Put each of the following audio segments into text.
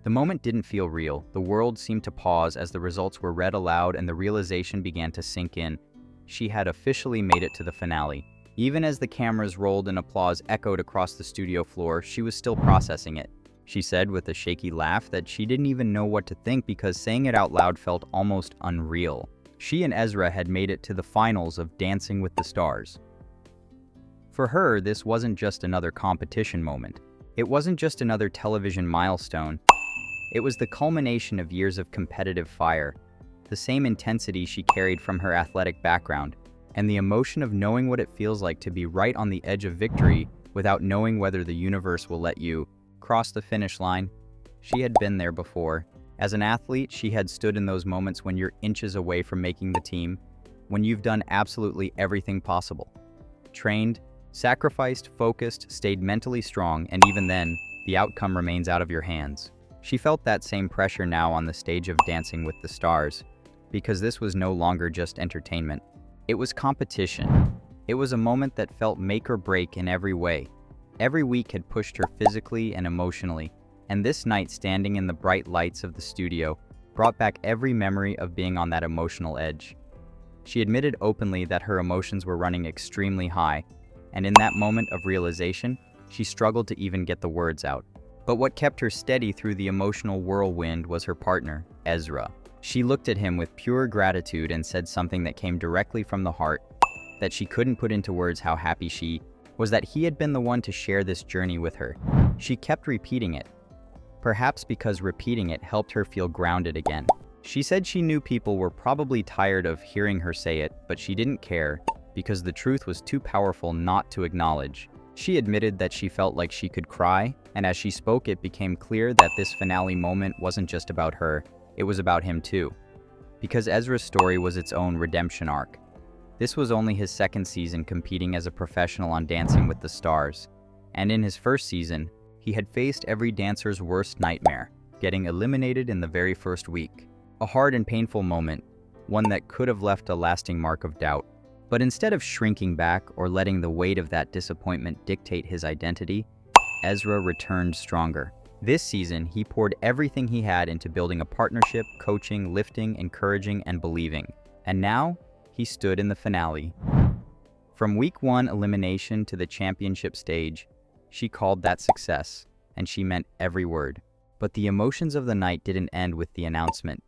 The moment didn't feel real. The world seemed to pause as the results were read aloud and the realization began to sink in. She had officially made it to the finale. Even as the cameras rolled and applause echoed across the studio floor, she was still processing it. She said with a shaky laugh that she didn't even know what to think because saying it out loud felt almost unreal. She and Ezra had made it to the finals of Dancing with the Stars. For her, this wasn't just another competition moment. It wasn't just another television milestone. It was the culmination of years of competitive fire, the same intensity she carried from her athletic background, and the emotion of knowing what it feels like to be right on the edge of victory without knowing whether the universe will let you cross the finish line. She had been there before. As an athlete, she had stood in those moments when you're inches away from making the team, when you've done absolutely everything possible. Trained, sacrificed, focused, stayed mentally strong, and even then, the outcome remains out of your hands. She felt that same pressure now on the stage of Dancing with the Stars, because this was no longer just entertainment. It was competition. It was a moment that felt make or break in every way. Every week had pushed her physically and emotionally, and this night standing in the bright lights of the studio brought back every memory of being on that emotional edge. She admitted openly that her emotions were running extremely high, and in that moment of realization, she struggled to even get the words out. But what kept her steady through the emotional whirlwind was her partner, Ezra. She looked at him with pure gratitude and said something that came directly from the heart, that she couldn't put into words how happy she was that he had been the one to share this journey with her. She kept repeating it, perhaps because repeating it helped her feel grounded again. She said she knew people were probably tired of hearing her say it, but she didn't care because the truth was too powerful not to acknowledge. She admitted that she felt like she could cry, and as she spoke, it became clear that this finale moment wasn't just about her, it was about him too. Because Ezra's story was its own redemption arc. This was only his second season competing as a professional on Dancing with the Stars, and in his first season, he had faced every dancer's worst nightmare, getting eliminated in the very first week. A hard and painful moment, one that could have left a lasting mark of doubt. But instead of shrinking back or letting the weight of that disappointment dictate his identity, Ezra returned stronger. This season, he poured everything he had into building a partnership, coaching, lifting, encouraging, and believing. And now, he stood in the finale. From week 1 elimination to the championship stage, she called that success, and she meant every word. But the emotions of the night didn't end with the announcement.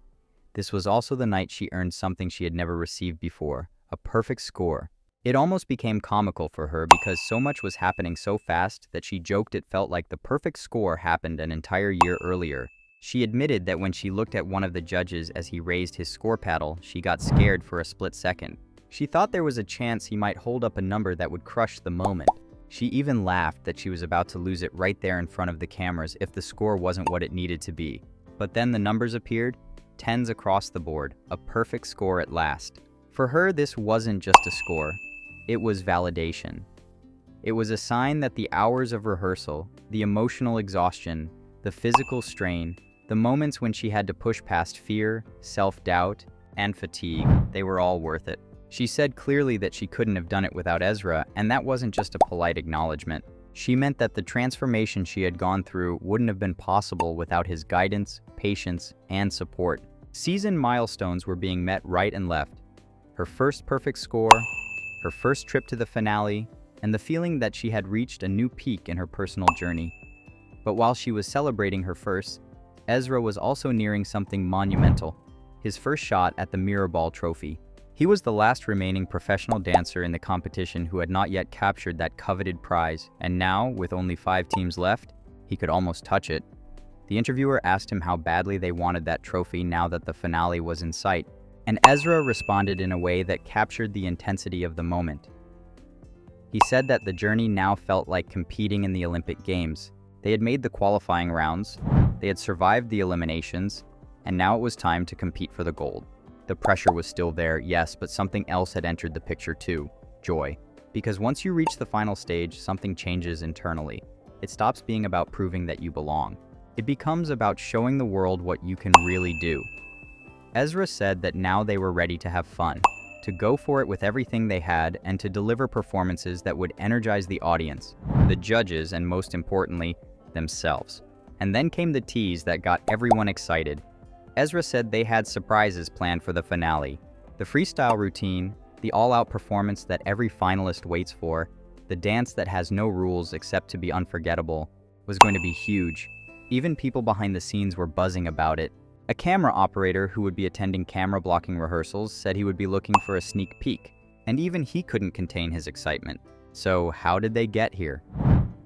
This was also the night she earned something she had never received before, a perfect score. It almost became comical for her because so much was happening so fast that she joked it felt like the perfect score happened an entire year earlier. She admitted that when she looked at one of the judges as he raised his score paddle, she got scared for a split second. She thought there was a chance he might hold up a number that would crush the moment. She even laughed that she was about to lose it right there in front of the cameras if the score wasn't what it needed to be. But then the numbers appeared, 10s across the board, a perfect score at last. For her, this wasn't just a score. It was validation. It was a sign that the hours of rehearsal, the emotional exhaustion, the physical strain, the moments when she had to push past fear, self-doubt, and fatigue, they were all worth it. She said clearly that she couldn't have done it without Ezra, and that wasn't just a polite acknowledgement. She meant that the transformation she had gone through wouldn't have been possible without his guidance, patience, and support. Season milestones were being met right and left. Her first perfect score, her first trip to the finale, and the feeling that she had reached a new peak in her personal journey. But while she was celebrating her first, Ezra was also nearing something monumental, his first shot at the Mirror Ball trophy. He was the last remaining professional dancer in the competition who had not yet captured that coveted prize, and now, with only 5 teams left, he could almost touch it. The interviewer asked him how badly they wanted that trophy now that the finale was in sight, and Ezra responded in a way that captured the intensity of the moment. He said that the journey now felt like competing in the Olympic Games. They had made the qualifying rounds, they had survived the eliminations, and now it was time to compete for the gold. The pressure was still there, yes, but something else had entered the picture too, joy. Because once you reach the final stage, something changes internally. It stops being about proving that you belong. It becomes about showing the world what you can really do. Ezra said that now they were ready to have fun, to go for it with everything they had, and to deliver performances that would energize the audience, the judges, and most importantly, themselves. And then came the tease that got everyone excited. Ezra said they had surprises planned for the finale. The freestyle routine, the all-out performance that every finalist waits for, the dance that has no rules except to be unforgettable, was going to be huge. Even people behind the scenes were buzzing about it. A camera operator who would be attending camera blocking rehearsals said he would be looking for a sneak peek, and even he couldn't contain his excitement. So how did they get here?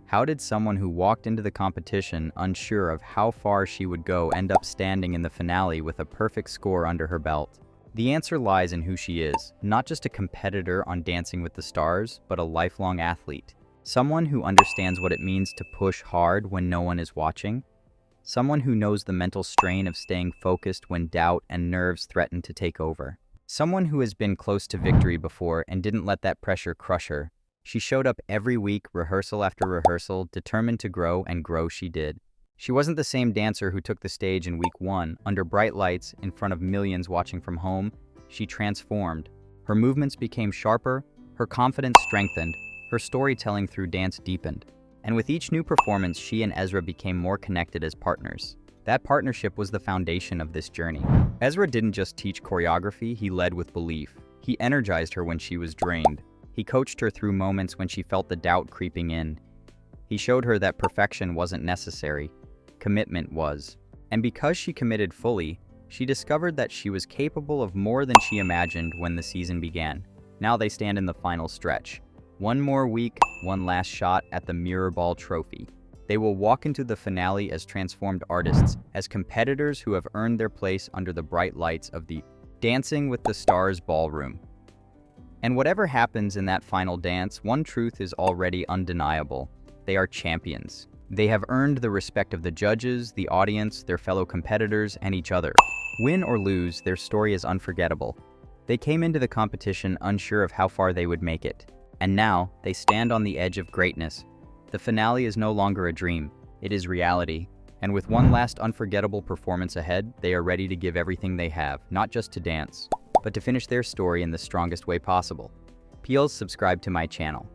How did someone who walked into the competition unsure of how far she would go end up standing in the finale with a perfect score under her belt? The answer lies in who she is, not just a competitor on Dancing with the Stars, but a lifelong athlete. Someone who understands what it means to push hard when no one is watching. Someone who knows the mental strain of staying focused when doubt and nerves threaten to take over. Someone who has been close to victory before and didn't let that pressure crush her. She showed up every week, rehearsal after rehearsal, determined to grow, and grow she did. She wasn't the same dancer who took the stage in week 1, under bright lights, in front of millions watching from home. She transformed. Her movements became sharper, her confidence strengthened, her storytelling through dance deepened. And with each new performance, she and Ezra became more connected as partners. That partnership was the foundation of this journey. Ezra didn't just teach choreography, he led with belief. He energized her when she was drained. He coached her through moments when she felt the doubt creeping in. He showed her that perfection wasn't necessary. Commitment was. And because she committed fully, she discovered that she was capable of more than she imagined when the season began. Now they stand in the final stretch. One more week, one last shot at the Mirror Ball Trophy. They will walk into the finale as transformed artists, as competitors who have earned their place under the bright lights of the Dancing with the Stars ballroom. And whatever happens in that final dance, one truth is already undeniable. They are champions. They have earned the respect of the judges, the audience, their fellow competitors, and each other. Win or lose, their story is unforgettable. They came into the competition unsure of how far they would make it. And now, they stand on the edge of greatness. The finale is no longer a dream, it is reality. And with one last unforgettable performance ahead, they are ready to give everything they have, not just to dance, but to finish their story in the strongest way possible. Please subscribe to my channel.